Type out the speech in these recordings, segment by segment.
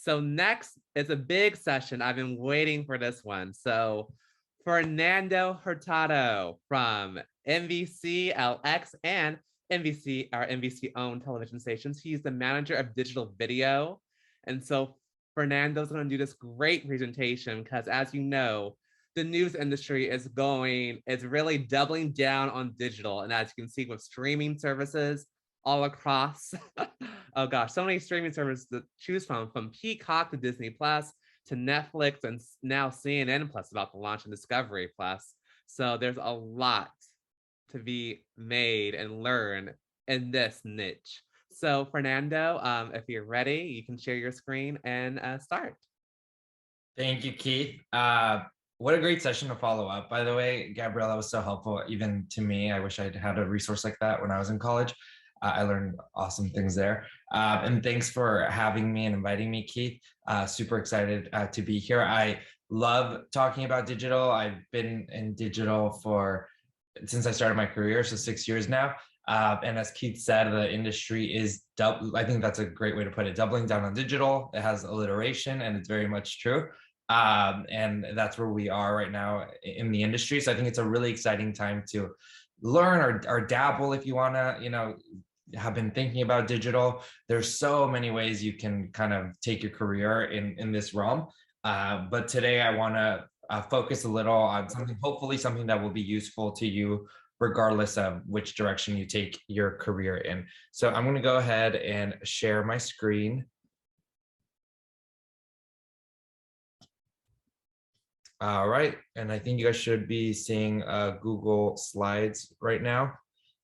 So next is a big session. I've been waiting for this one. So Fernando Hurtado from NBC LX and NBC, our NBC owned television stations. He's the manager of digital video. And so Fernando's going to do this great presentation because, as you know, the news industry is really doubling down on digital. And as you can see with streaming services all across, oh gosh, so many streaming services to choose from Peacock to Disney Plus to Netflix and now CNN Plus about to launch in Discovery Plus. So there's a lot to be made and learn in this niche. So Fernando, if you're ready, you can share your screen and start. Thank you, Keith. What a great session to follow up. By the way, Gabrielle, that was so helpful, even to me. I wish I'd had a resource like that when I was in college. I learned awesome things there. And thanks for having me and inviting me, Keith. Super excited to be here. I love talking about digital. I've been in digital since I started my career, so 6 years now. And as Keith said, the industry is, I think that's a great way to put it, doubling down on digital. It has alliteration and it's very much true. And that's where we are right now in the industry. So I think it's a really exciting time to learn or dabble if you want to, have been thinking about digital. There's so many ways you can kind of take your career in this realm. But today I want to focus a little on hopefully something that will be useful to you regardless of which direction you take your career in. So I'm going to go ahead and share my screen. All right, and I think you guys should be seeing Google Slides right now.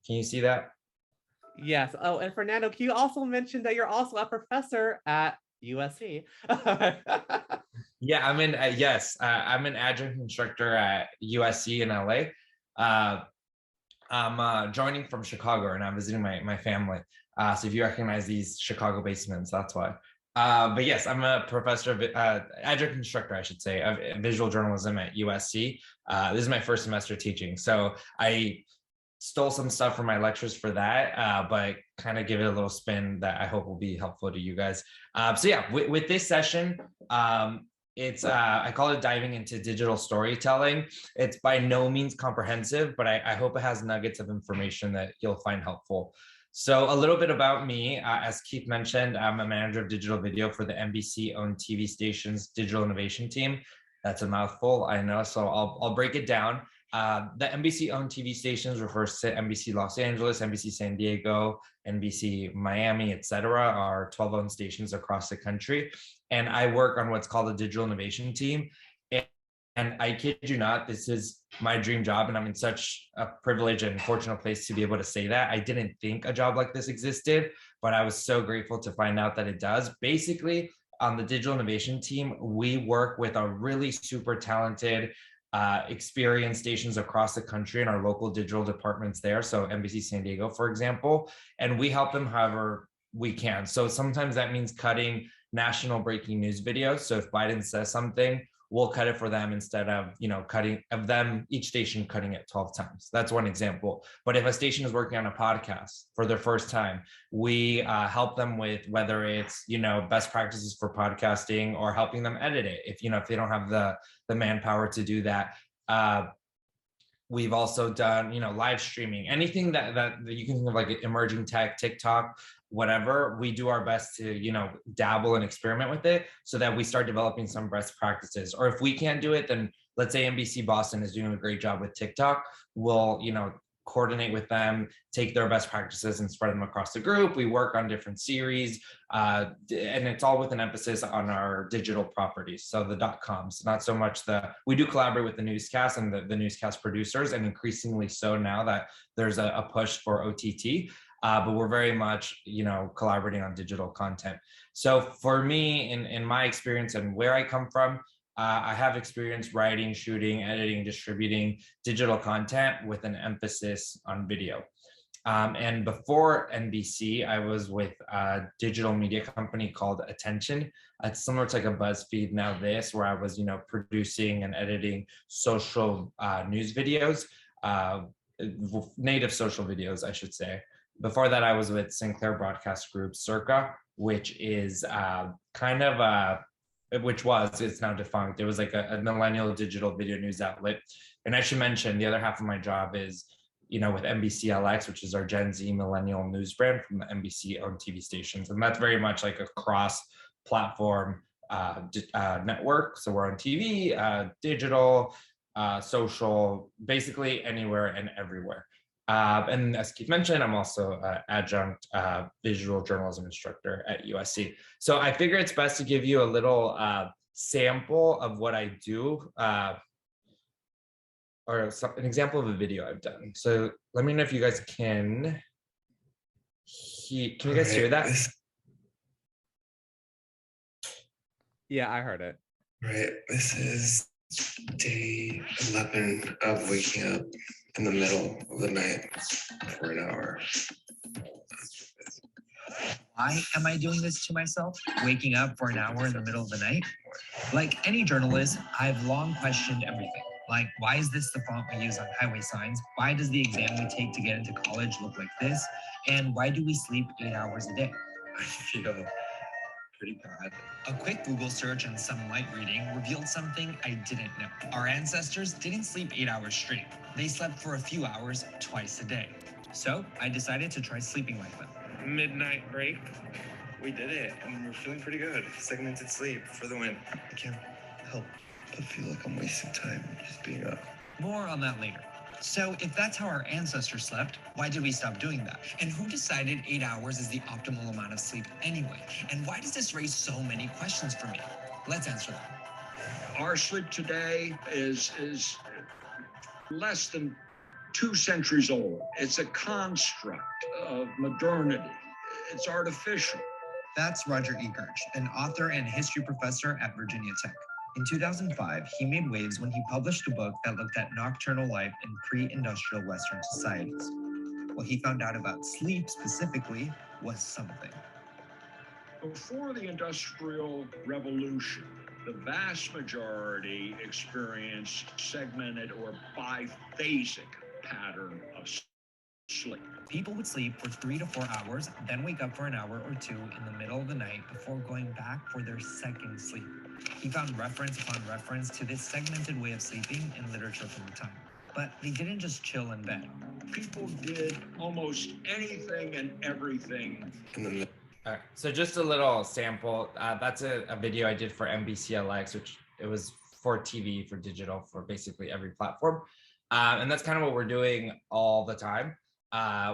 Can you see that? Yes. Oh, and Fernando, can you also mention that you're also a professor at USC? Yeah, I'm an adjunct instructor at USC in LA. I'm joining from Chicago and I'm visiting my family. So if you recognize these Chicago basements, that's why. But yes, I'm a professor of adjunct instructor, I should say, of visual journalism at USC. This is my first semester teaching. So I stole some stuff from my lectures for that, but kind of give it a little spin that I hope will be helpful to you guys. So yeah, with this session, it's I call it diving into digital storytelling. It's by no means comprehensive, but I hope it has nuggets of information that you'll find helpful. So a little bit about me, as Keith mentioned, I'm a manager of digital video for the NBC-owned TV station's digital innovation team. That's a mouthful, I know, so I'll break it down. The NBC-owned TV stations refers to NBC Los Angeles, NBC San Diego, NBC Miami, etc., are 12 owned stations across the country. And I work on what's called the digital innovation team. And I kid you not, this is my dream job, and I'm in such a privileged and fortunate place to be able to say that. I didn't think a job like this existed, but I was so grateful to find out that it does. Basically, on the digital innovation team, we work with a really super talented, experienced stations across the country and our local digital departments there. So NBC San Diego, for example, and we help them however we can. So sometimes that means cutting national breaking news videos. So if Biden says something, we'll cut it for them instead of, cutting of them, each station cutting it 12 times. That's one example. But if a station is working on a podcast for their first time, we help them with whether it's, best practices for podcasting or helping them edit it. If they don't have the manpower to do that. We've also done, live streaming, anything that you can think of, like emerging tech, TikTok, whatever. We do our best to, dabble and experiment with it so that we start developing some best practices. Or if we can't do it, then let's say NBC Boston is doing a great job with TikTok. We'll, coordinate with them, take their best practices and spread them across the group. We work on different series, and it's all with an emphasis on our digital properties. So the .coms, not so much we do collaborate with the newscast and the newscast producers, and increasingly so now that there's a push for OTT. But we're very much, collaborating on digital content. So for me, in my experience and where I come from, I have experience writing, shooting, editing, distributing digital content with an emphasis on video. And before NBC, I was with a digital media company called Attention. It's similar to like a BuzzFeed Now This, where I was, producing and editing social news videos, native social videos, I should say. Before that, I was with Sinclair Broadcast Group, Circa, which is it's now defunct. It was like a millennial digital video news outlet. And I should mention the other half of my job is, with NBCLX, which is our Gen Z millennial news brand from the NBC owned TV stations. And that's very much like a cross platform network. So we're on TV, digital, social, basically anywhere and everywhere. And as Keith mentioned, I'm also an adjunct visual journalism instructor at USC. So I figure it's best to give you a little sample of what I do, or an example of a video I've done. So let me know if you guys can you guys hear that? Yeah, I heard it. Right, this is day 11 of waking up in the middle of the night for an hour. Why am I doing this to myself? Waking up for an hour in the middle of the night? Like any journalist, I've long questioned everything. Like, why is this the font we use on highway signs? Why does the exam we take to get into college look like this? And why do we sleep 8 hours a day? I feel pretty bad. A quick Google search and some light reading revealed something I didn't know. Our ancestors didn't sleep 8 hours straight. They slept for a few hours twice a day. So I decided to try sleeping like them. Midnight break. We did it, and we're feeling pretty good. Segmented sleep for the win. I can't help but feel like I'm wasting time just being up. More on that later. So if that's how our ancestors slept, why did we stop doing that? And who decided 8 hours is the optimal amount of sleep anyway? And why does this raise so many questions for me? Let's answer that. Our sleep today is less than 2 centuries old. It's a construct of modernity. It's artificial. That's Roger Egerch, an author and history professor at Virginia Tech. In 2005, he made waves when he published a book that looked at nocturnal life in pre-industrial Western societies. What he found out about sleep specifically was something. Before the Industrial Revolution, the vast majority experienced segmented or biphasic pattern of sleep. People would sleep for 3 to 4 hours, then wake up for an hour or two in the middle of the night before going back for their second sleep. He found reference upon reference to this segmented way of sleeping in literature from the time. But they didn't just chill in bed. People did almost anything and everything. All right, so just a little sample. That's a video I did for NBCLX, which it was for TV, for digital, for basically every platform. And that's kind of what we're doing all the time,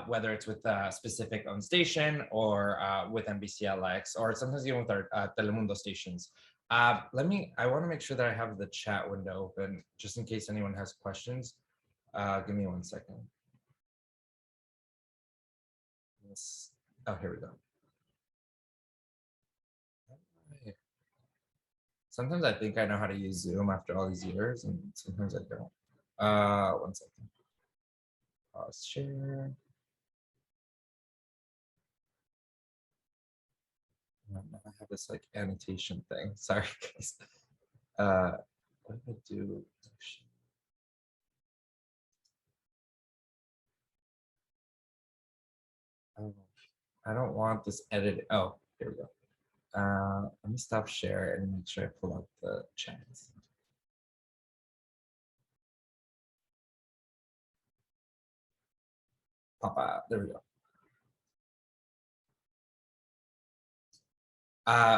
whether it's with a specific owned station or with NBCLX, or sometimes even with our Telemundo stations. I want to make sure that I have the chat window open just in case anyone has questions. Give me 1 second. Oh, here we go. Sometimes I think I know how to use Zoom after all these years, and sometimes I don't. 1 second. Pause share. I have this like annotation thing. Sorry, guys. What do I do? I don't want this edited. Oh, here we go. Let me stop share and make sure I pull up the chat. Pop out. There we go.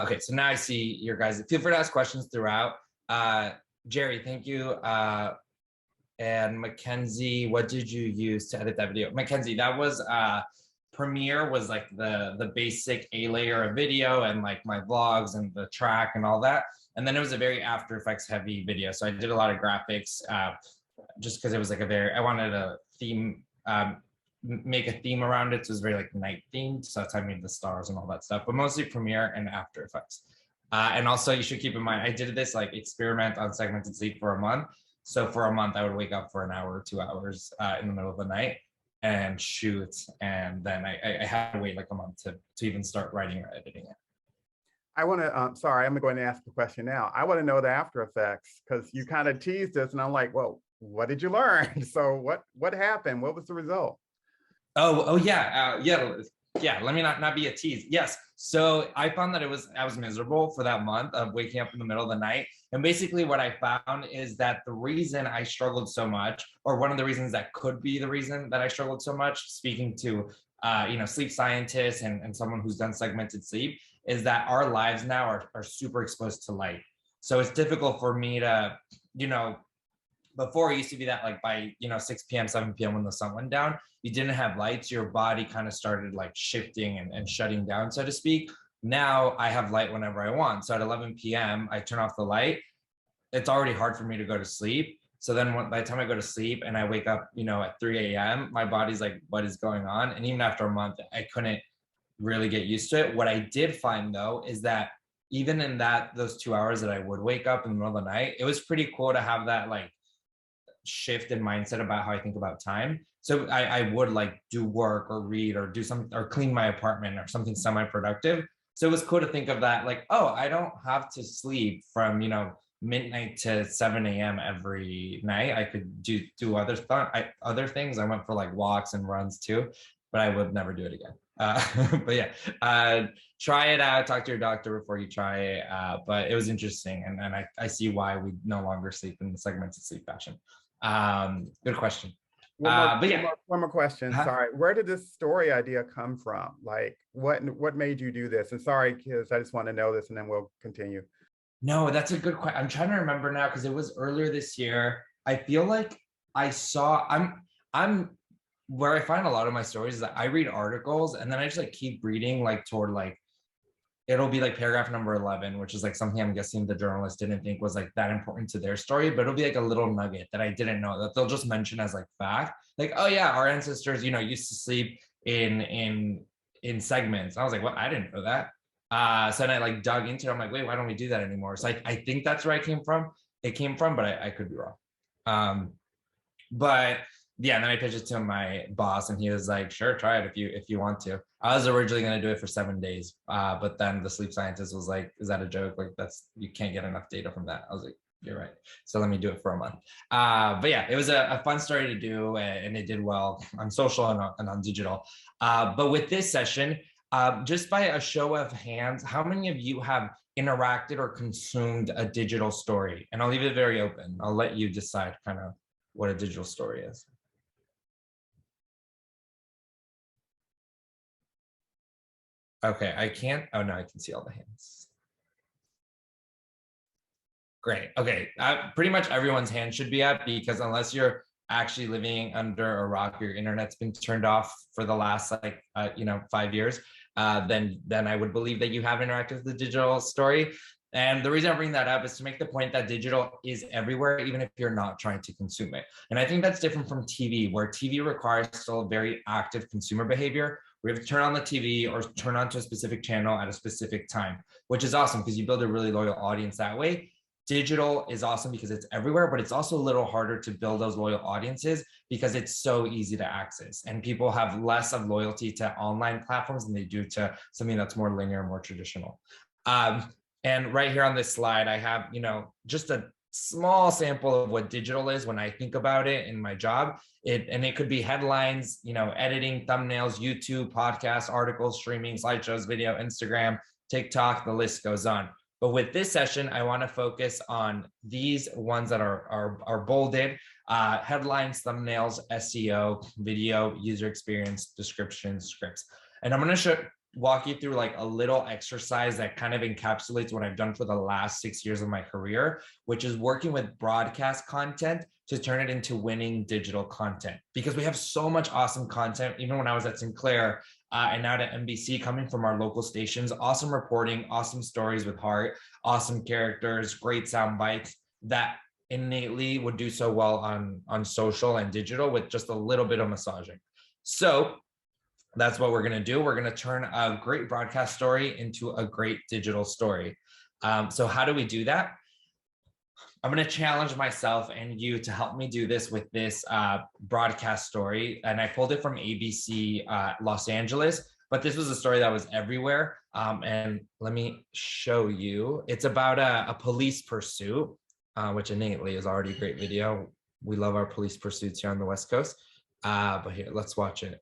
Okay, so now I see your guys. Feel free to ask questions throughout. Jerry, thank you. And Mackenzie, what did you use to edit that video? Mackenzie, that was Premiere was like the basic A layer of video and like my vlogs and the track and all that. And then it was a very After Effects heavy video. So I did a lot of graphics just because it was like I wanted a theme, make a theme around it. So it was very like night themed. So that's how I made the stars and all that stuff, but mostly Premiere and After Effects. And also you should keep in mind, I did this like experiment on segmented sleep for a month. So for a month, I would wake up for an hour or 2 hours in the middle of the night and shoot. And then I had to wait like a month to even start writing or editing it. I want to, sorry, I'm going to ask a question now. I want to know the After Effects because you kind of teased us and I'm like, well, what did you learn? So what happened? What was the result? Oh yeah. Yeah, let me not be a tease. Yes. So I found that I was miserable for that month of waking up in the middle of the night. And basically what I found is that the reason I struggled so much, or one of the reasons that could be the reason that I struggled so much, speaking to sleep scientists and someone who's done segmented sleep, is that our lives now are super exposed to light. So it's difficult for me to, before it used to be that like by 6 p.m 7 p.m when the sun went down, you didn't have lights, your body kind of started like shifting and shutting down, so to speak. Now I have light whenever I want, so at 11 p.m I turn off the light. It's already hard for me to go to sleep, so then by the time I go to sleep and I wake up at 3 a.m, my body's like, what is going on? And even after a month I couldn't really get used to it. What I did find though is that even in those 2 hours that I would wake up in the middle of the night, it was pretty cool to have that like shift in mindset about how I think about time. So I would like do work or read or do something or clean my apartment or something semi-productive. So it was cool to think of that like, oh, I don't have to sleep from midnight to 7 a.m every night. I could do other things. I went for like walks and runs too, but I would never do it again. But yeah, try it out, talk to your doctor before you try it. But it was interesting, and I see why we no longer sleep in the segmented sleep fashion. Good question. One more question. Huh? Sorry, where did this story idea come from? Like, what made you do this? And sorry, kids, I just want to know this, and then we'll continue. No, that's a good question. I'm trying to remember now because it was earlier this year. I feel like I'm where I find a lot of my stories is that I read articles and then I just like keep reading like toward like it'll be like paragraph number 11, which is like something I'm guessing the journalist didn't think was like that important to their story, but it'll be like a little nugget that I didn't know that they'll just mention as like fact, like, oh yeah, our ancestors, used to sleep in segments. I was like, what? I didn't know that. So then I like dug into it. I'm like, wait, why don't we do that anymore? So I think that's where it came from, but I could be wrong. But yeah, and then I pitched it to my boss and he was like, sure, try it if you want to. I was originally going to do it for 7 days. But then the sleep scientist was like, is that a joke? Like you can't get enough data from that. I was like, you're right. So let me do it for a month. But yeah, it was a fun story to do and it did well on social and on digital. But with this session, just by a show of hands, how many of you have interacted or consumed a digital story? And I'll leave it very open. I'll let you decide kind of what a digital story is. Okay, I can't. Oh no, I can see all the hands. Great. Okay, pretty much everyone's hand should be up because unless you're actually living under a rock, your internet's been turned off for the last 5 years. Then I would believe that you have interacted with the digital story. And the reason I bring that up is to make the point that digital is everywhere, even if you're not trying to consume it. And I think that's different from TV, where TV requires still a very active consumer behavior. We have to turn on the TV or turn on to a specific channel at a specific time, which is awesome because you build a really loyal audience that way. Digital is awesome because it's everywhere, but it's also a little harder to build those loyal audiences because it's so easy to access. And people have less of loyalty to online platforms than they do to something that's more linear, more traditional. And right here on this slide, I have, just a small sample of what digital is when I think about it in my job. It could be headlines, editing, thumbnails, YouTube, podcasts, articles, streaming, slideshows, video, Instagram, TikTok, the list goes on. But with this session, I want to focus on these ones that are bolded, headlines, thumbnails, SEO, video, user experience, description, scripts. And I'm going to walk you through like a little exercise that kind of encapsulates what I've done for the last 6 years of my career, which is working with broadcast content to turn it into winning digital content. Because we have so much awesome content, even when I was at Sinclair and now at NBC, coming from our local stations, awesome reporting, awesome stories with heart, awesome characters, great sound bites that innately would do so well on social and digital with just a little bit of massaging. So that's what we're going to do. We're going to turn a great broadcast story into a great digital story. So how do we do that? I'm going to challenge myself and you to help me do this with this broadcast story. And I pulled it from ABC Los Angeles, but this was a story that was everywhere. And let me show you. It's about a police pursuit, which innately is already a great video. We love our police pursuits here on the West Coast. But here, let's watch it.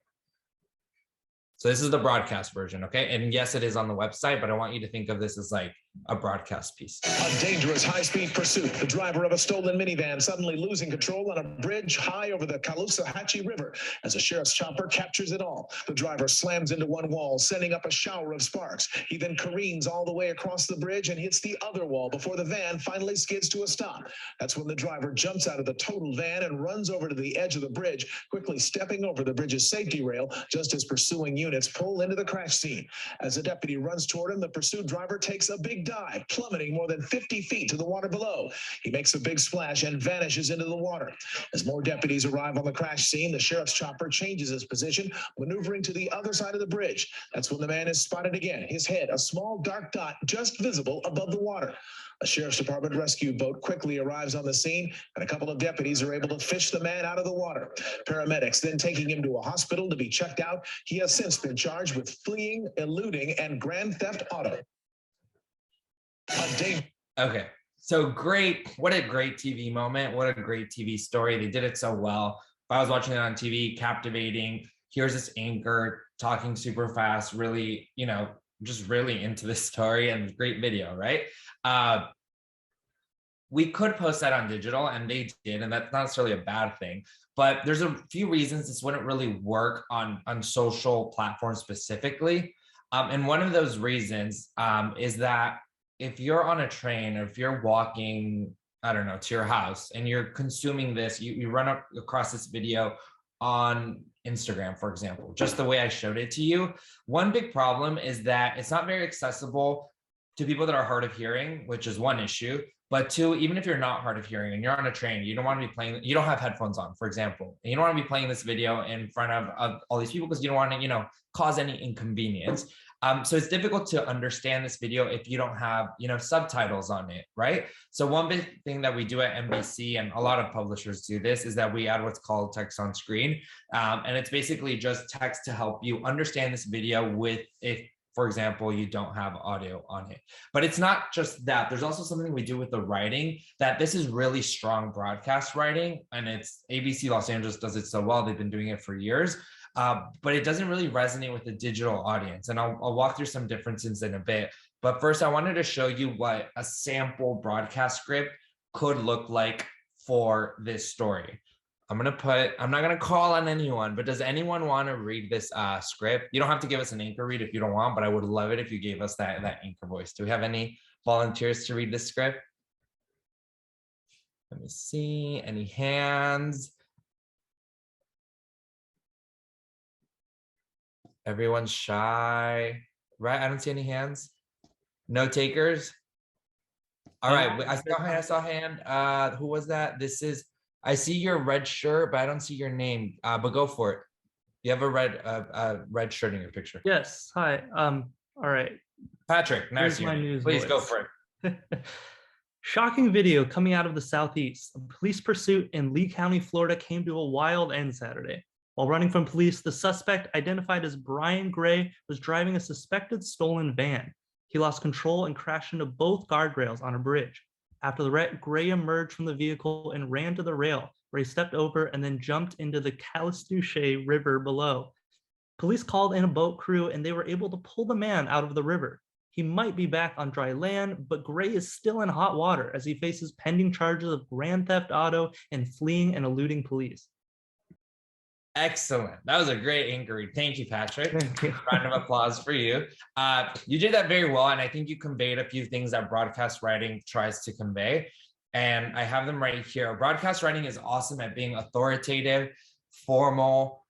So this is the broadcast version, okay? And yes, it is on the website, but I want you to think of this as like a broadcast piece. A dangerous high-speed pursuit. The driver of a stolen minivan suddenly losing control on a bridge high over the Caloosahatchee River as a sheriff's chopper captures it all. The driver slams into one wall, sending up a shower of sparks. He then careens all the way across the bridge and hits the other wall before the van finally skids to a stop. That's when the driver jumps out of the totaled van and runs over to the edge of the bridge, quickly stepping over the bridge's safety rail just as pursuing units pull into the crash scene. As the deputy runs toward him, the pursued driver takes a big dive, plummeting more than 50 feet to the water below. He makes a big splash and vanishes into the water. As more deputies arrive on the crash scene, the sheriff's chopper changes its position, maneuvering to the other side of the bridge. That's when the man is spotted again, his head a small dark dot just visible above the water. A sheriff's department rescue boat quickly arrives on the scene, and a couple of deputies are able to fish the man out of the water. Paramedics then taking him to a hospital to be checked out. He has since been charged with fleeing, eluding, and grand theft auto. Okay, so great. What a great TV moment. What a great TV story. They did it so well. If I was watching it on TV, captivating. Here's this anchor talking super fast, really, you know, just really into this story, and great video, right? We could post that on digital, and they did, and that's not necessarily a bad thing, but there's a few reasons this wouldn't really work on social platforms specifically. And one of those reasons is that if you're on a train or if you're walking, I don't know, to your house and you're consuming this, you run across this video on Instagram, for example, just the way I showed it to you. One big problem is that it's not very accessible to people that are hard of hearing, which is one issue. But two, even if you're not hard of hearing and you're on a train, you don't want to be playing, you don't have headphones on, for example, and you don't want to be playing this video in front of all these people because you don't want to, you know, cause any inconvenience. So it's difficult to understand this video if you don't have, you know, subtitles on it, right? So one big thing that we do at NBC, and a lot of publishers do this, is that we add what's called text on screen. And it's basically just text to help you understand this video with, if, for example, you don't have audio on it. But it's not just that. There's also something we do with the writing, that this is really strong broadcast writing, and it's ABC Los Angeles does it so well. They've been doing it for years. But it doesn't really resonate with the digital audience. And I'll walk through some differences in a bit. But first, I wanted to show you what a sample broadcast script could look like for this story. I'm not gonna call on anyone, but does anyone want to read this script? You don't have to give us an anchor read if you don't want, but I would love it if you gave us that anchor voice. Do we have any volunteers to read this script? Let me see, any hands? Everyone's shy, right? I don't see any hands. No takers. All right, I saw a hand. Who was that? This is, I see your red shirt, but I don't see your name. But go for it. You have a red shirt in your picture. Yes. Hi. All right. Patrick, now I see your name. Please go for it. Shocking video coming out of the Southeast. A police pursuit in Lee County, Florida came to a wild end Saturday. While running from police, the suspect, identified as Brian Gray, was driving a suspected stolen van. He lost control and crashed into both guardrails on a bridge. After the wreck, Gray emerged from the vehicle and ran to the rail, where he stepped over and then jumped into the Caloosahatchee River below. Police called in a boat crew, and they were able to pull the man out of the river. He might be back on dry land, but Gray is still in hot water as he faces pending charges of grand theft auto and fleeing and eluding police. Excellent. That was a great inquiry. Thank you, Patrick. Thank you. Round of applause for you. You did that very well, and I think you conveyed a few things that broadcast writing tries to convey, and I have them right here. Broadcast writing is awesome at being authoritative, formal,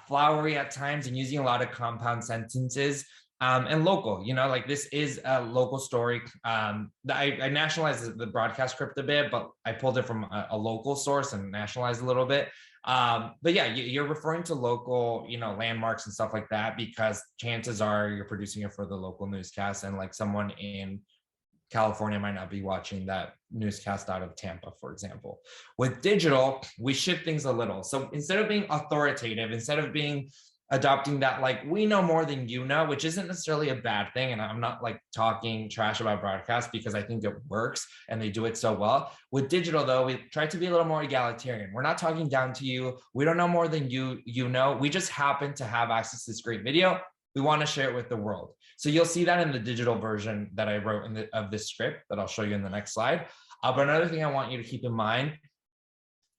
flowery at times, and using a lot of compound sentences, and local. You know, like this is a local story. I nationalized the broadcast script a bit, but I pulled it from a local source and nationalized a little bit. But yeah, you're referring to local, you know, landmarks and stuff like that, because chances are you're producing it for the local newscast, and like someone in California might not be watching that newscast out of Tampa, for example. With digital, we shift things a little. So instead of being authoritative, instead of adopting that, like, we know more than you know, which isn't necessarily a bad thing. And I'm not like talking trash about broadcast, because I think it works and they do it so well. With digital though, we try to be a little more egalitarian. We're not talking down to you. We don't know more than you know. We just happen to have access to this great video. we want to share it with the world. So you'll see that in the digital version that I wrote of this script that I'll show you in the next slide. But another thing I want you to keep in mind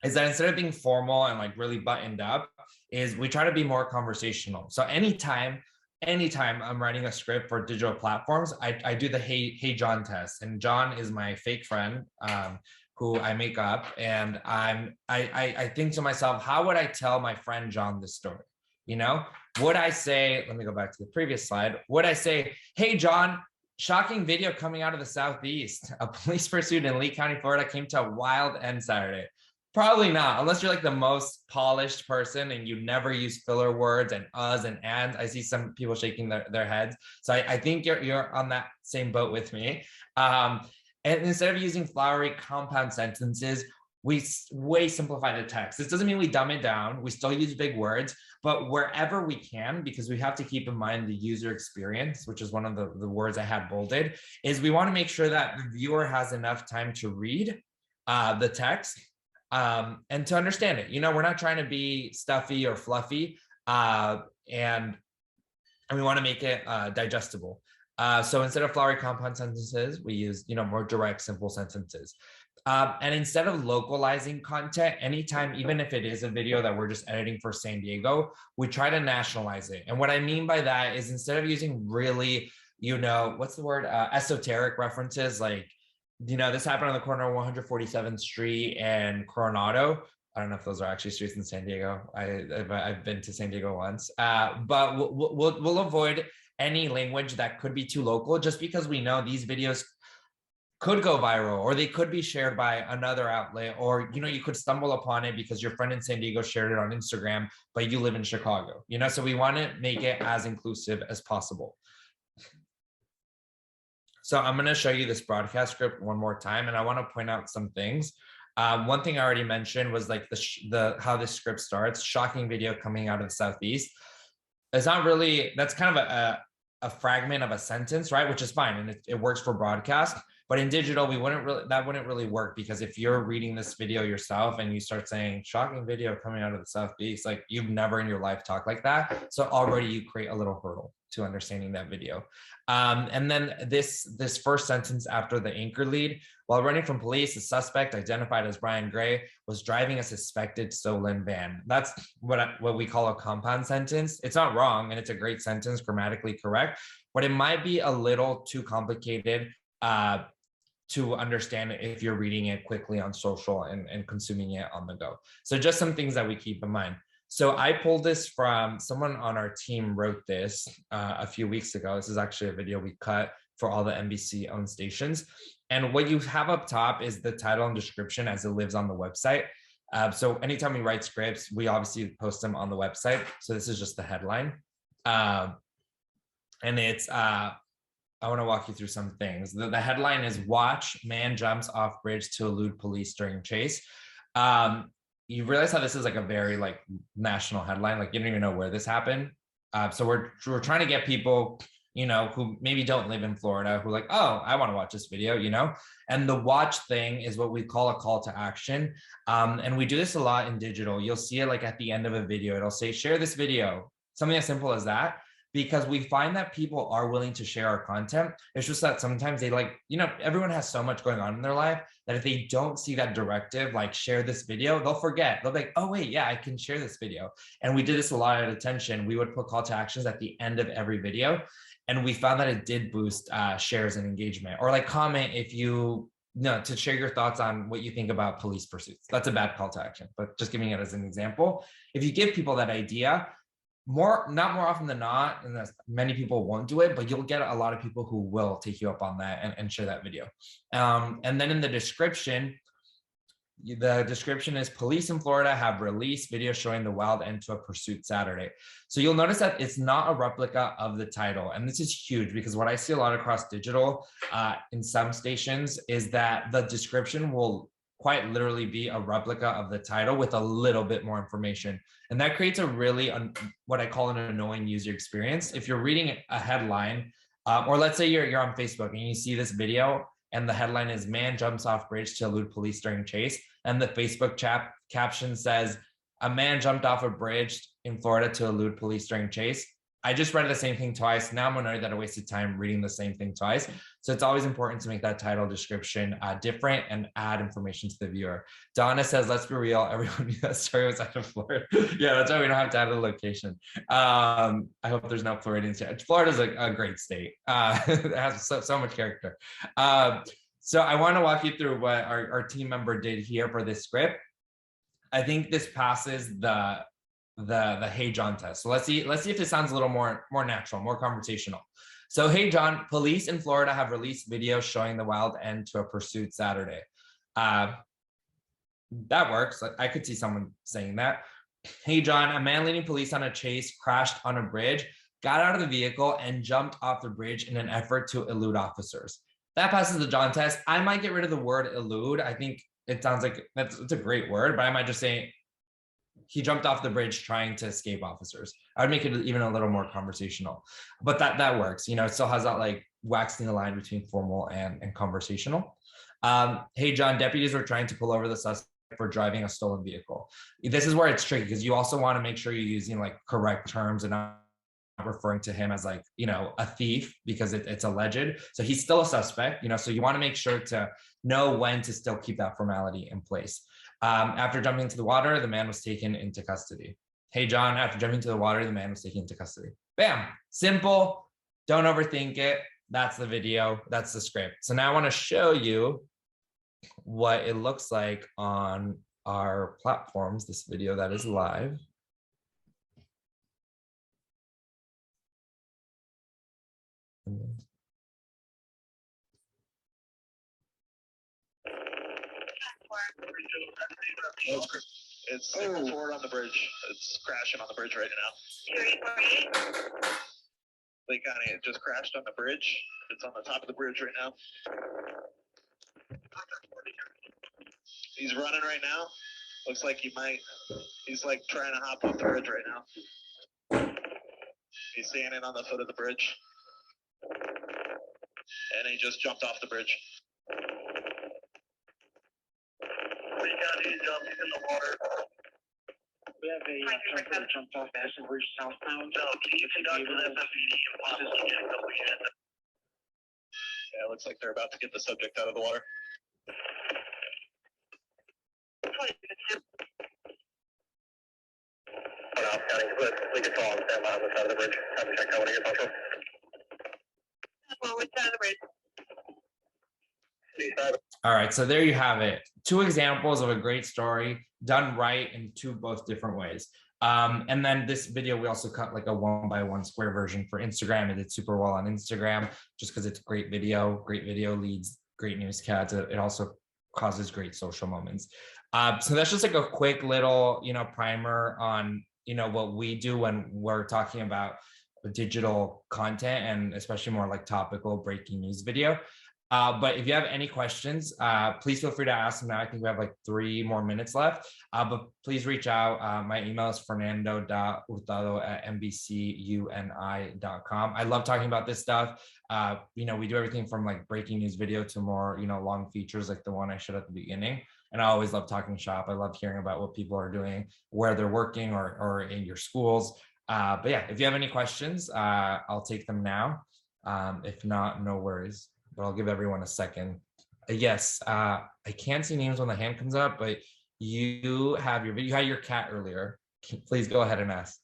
is that instead of being formal and like really buttoned up, is we try to be more conversational. So anytime I'm writing a script for digital platforms, I do the hey John test. And John is my fake friend who I make up. And I think to myself, how would I tell my friend John this story? You know, would I say, let me go back to the previous slide. Would I say, hey, John, shocking video coming out of the Southeast. A police pursuit in Lee County, Florida came to a wild end Saturday. Probably not, unless you're like the most polished person and you never use filler words and uhs and ands. I see some people shaking their heads. So I think you're on that same boat with me. And instead of using flowery compound sentences, we way simplify the text. This doesn't mean we dumb it down. We still use big words, but wherever we can, because we have to keep in mind the user experience, which is one of the words I had bolded, is we want to make sure that the viewer has enough time to read the text and to understand it. You know, we're not trying to be stuffy or fluffy, and we want to make it digestible. So instead of flowery compound sentences, we use, you know, more direct, simple sentences. And instead of localizing content, anytime, even if it is a video that we're just editing for San Diego, we try to nationalize it. And what I mean by that is instead of using really, you know, what's the word, esoteric references, like, you know, this happened on the corner of 147th Street and Coronado. I don't know if those are actually streets in San Diego. I've been to San Diego once, but we'll avoid any language that could be too local, just because we know these videos could go viral, or they could be shared by another outlet, or, you know, you could stumble upon it because your friend in San Diego shared it on Instagram, but you live in Chicago, you know, so we want to make it as inclusive as possible. So I'm going to show you this broadcast script one more time, and I want to point out some things. One thing I already mentioned was like how this script starts. Shocking video coming out of the Southeast. It's not really, that's kind of a fragment of a sentence, right? Which is fine, and it works for broadcast. But in digital, that wouldn't really work, because if you're reading this video yourself and you start saying shocking video coming out of the Southeast, like you've never in your life talked like that. So already you create a little hurdle to understanding that video. And then this first sentence after the anchor lead: while running from police, the suspect, identified as Brian Gray, was driving a suspected stolen van. That's what we call a compound sentence. It's not wrong, and it's a great sentence, grammatically correct, but it might be a little too complicated to understand if you're reading it quickly on social and consuming it on the go. So just some things that we keep in mind. So I pulled this from someone on our team wrote this a few weeks ago. This is actually a video we cut for all the NBC owned stations. And what you have up top is the title and description as it lives on the website. So anytime we write scripts, we obviously post them on the website. So this is just the headline. And it's, I want to walk you through some things. The headline is "Watch, Man Jumps Off Bridge to Elude Police During Chase." You realize how this is like a very like national headline, like you don't even know where this happened. So we're trying to get people, you know, who maybe don't live in Florida, who are like, oh, I want to watch this video, you know. And the watch thing is what we call a call to action. And we do this a lot in digital. You'll see it like at the end of a video, it'll say, share this video, something as simple as that. Because we find that people are willing to share our content. It's just that sometimes they like, you know, everyone has so much going on in their life that if they don't see that directive, like share this video, they'll forget. They'll be like, oh wait, yeah, I can share this video. And we did this a lot at Attention. We would put call to actions at the end of every video. And we found that it did boost shares and engagement. Or like comment if you know, to share your thoughts on what you think about police pursuits. That's a bad call to action, but just giving it as an example. If you give people that idea, not more often than not, and many people won't do it, but you'll get a lot of people who will take you up on that and share that video. And then in the description is police in Florida have released video showing the wild end to a pursuit Saturday. So you'll notice that it's not a replica of the title. And this is huge because what I see a lot across digital in some stations is that the description will quite literally be a replica of the title with a little bit more information. And that creates a really, what I call an annoying user experience. If you're reading a headline, or let's say you're on Facebook and you see this video and the headline is "Man Jumps Off Bridge to Elude Police During Chase," and the Facebook caption says, "A man jumped off a bridge in Florida to elude police during chase." I just read the same thing twice. Now I'm annoyed that I wasted time reading the same thing twice. So it's always important to make that title description different and add information to the viewer. Donna says, let's be real. Everyone knew that story was out of Florida. Yeah, that's why we don't have to add a location. I hope there's no Floridians here. Florida's a great state. It has so much character. So I want to walk you through what our team member did here for this script. I think this passes the Hey John test. So let's see if this sounds a little more natural, more conversational. So Hey John, police in Florida have released videos showing the wild end to a pursuit Saturday. That works. I could see someone saying that. Hey John, a man leading police on a chase crashed on a bridge, got out of the vehicle and jumped off the bridge in an effort to elude officers. That passes the John test. I might get rid of the word elude. I think it sounds like it's a great word, but I might just say he jumped off the bridge trying to escape officers. I would make it even a little more conversational, but that works. You know, it still has that like waxing the line between formal and conversational. Hey, John, deputies were trying to pull over the suspect for driving a stolen vehicle. This is where it's tricky because you also want to make sure you're using like correct terms and not referring to him as like, you know, a thief because it's alleged. So he's still a suspect, you know, so you want to make sure to know when to still keep that formality in place. After jumping into the water, the man was taken into custody. Hey, John, after jumping into the water, the man was taken into custody. Bam, simple, don't overthink it. That's the video, that's the script. So now I want to show you what it looks like on our platforms, this video that is live. It's forward on the bridge. It's crashing on the bridge right now. Lake County, it just crashed on the bridge. It's on the top of the bridge right now. He's running right now. Looks like he's like trying to hop off the bridge right now. He's standing on the foot of the bridge. And he just jumped off the bridge. He's in the water. We have a jumper that jumped off Madison Bridge southbound. So can you conduct an FFPD and possibly get a couple units? Yeah, it looks like they're about to get the subject out of the water. We can fall on the side of the bridge. Have to check out one of your photos. Well, which side of the bridge? All right, so there you have it. 2 examples of a great story done right in both different ways. And then this video, we also cut like a 1x1 square version for Instagram. It did super well on Instagram just because it's great video leads great newscasts. It also causes great social moments. So that's just like a quick little, you know, primer on, you know, what we do when we're talking about digital content and especially more like topical breaking news video. But if you have any questions, please feel free to ask them now. I think we have like 3 more minutes left, but please reach out. My email is fernando.hurtado@nbcuni.com. I love talking about this stuff. You know, we do everything from like breaking news video to more, you know, long features like the one I showed at the beginning. And I always love talking shop. I love hearing about what people are doing, where they're working or in your schools. But yeah, if you have any questions, I'll take them now. If not, no worries. But I'll give everyone a second. Yes, I can't see names when the hand comes up, but you have your video. You had your cat earlier. Please go ahead and ask.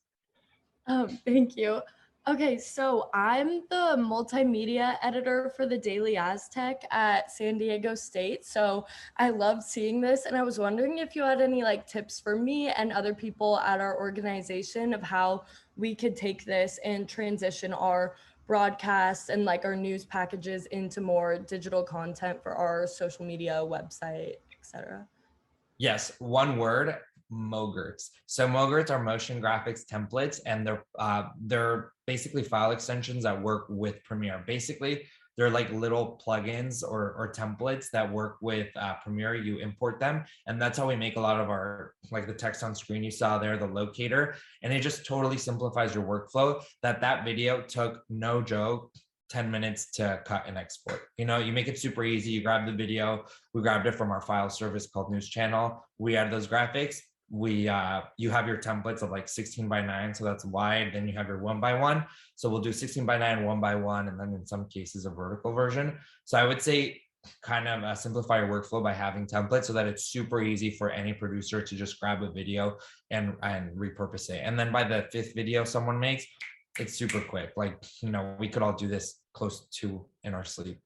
Thank you. Okay, so I'm the multimedia editor for the Daily Aztec at San Diego State. So I loved seeing this, and I was wondering if you had any like tips for me and other people at our organization of how we could take this and transition our broadcasts and like our news packages into more digital content for our social media, website, etc. Yes, one word, MOGRTs. So MOGRTs are motion graphics templates, and they're basically file extensions that work with Premiere. Basically, they're like little plugins or templates that work with Premiere. You import them, and that's how we make a lot of our, like the text on screen you saw there, the locator, and it just totally simplifies your workflow. That video took, no joke, 10 minutes to cut and export. You know, you make it super easy. You grab the video. We grabbed it from our file service called News Channel. We added those graphics. you have your templates of like 16:9, so that's wide, then you have your 1:1. So we'll do 16:9, 1:1, and then in some cases a vertical version. So I would say kind of simplify your workflow by having templates so that it's super easy for any producer to just grab a video and repurpose it. And then by the 5th video someone makes, it's super quick. Like, we could all do this close to in our sleep.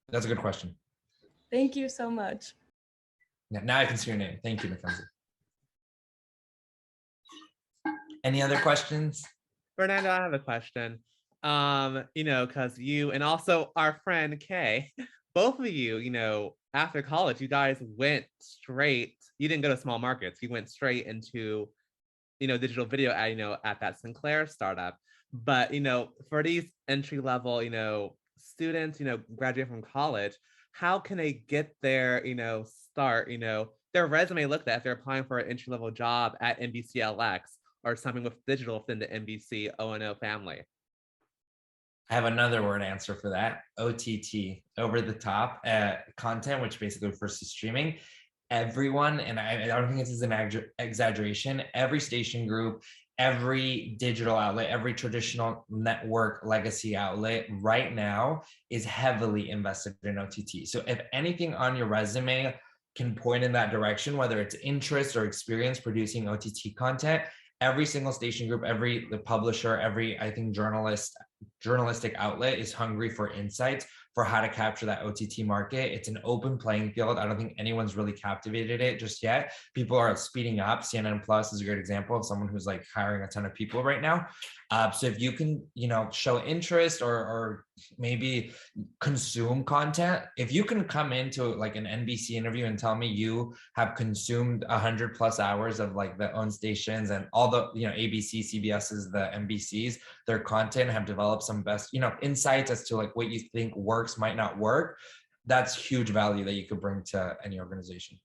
That's a good question. Thank you so much. Yeah, now I can see your name. Thank you, Mackenzie. Any other questions? Fernando, I have a question. Because you and also our friend Kay, both of you, after college, you guys went straight. You didn't go to small markets. You went straight into, digital video at that Sinclair startup. But, for these entry level, students, graduate from college, how can they get their, start, their resume looked at if they're applying for an entry level job at NBCLX or something with digital within the NBC O&O family? I have another word answer for that. OTT, over the top content, which basically refers to streaming. Everyone, and I don't think this is an exaggeration, every station group, every digital outlet, every traditional network legacy outlet right now is heavily invested in OTT. So if anything on your resume can point in that direction, whether it's interest or experience producing OTT content, every single station group, every publisher, every, I think, journalistic outlet is hungry for insights for how to capture that OTT market. It's an open playing field. I don't think anyone's really captivated it just yet. People are speeding up. CNN Plus is a great example of someone who's like hiring a ton of people right now. So if you can, show interest or maybe consume content, if you can come into like an NBC interview and tell me you have consumed 100+ hours of like the own stations and all the, ABC, CBS's, the NBCs, their content, have developed some best, insights as to like what you think works, might not work. That's huge value that you could bring to any organization.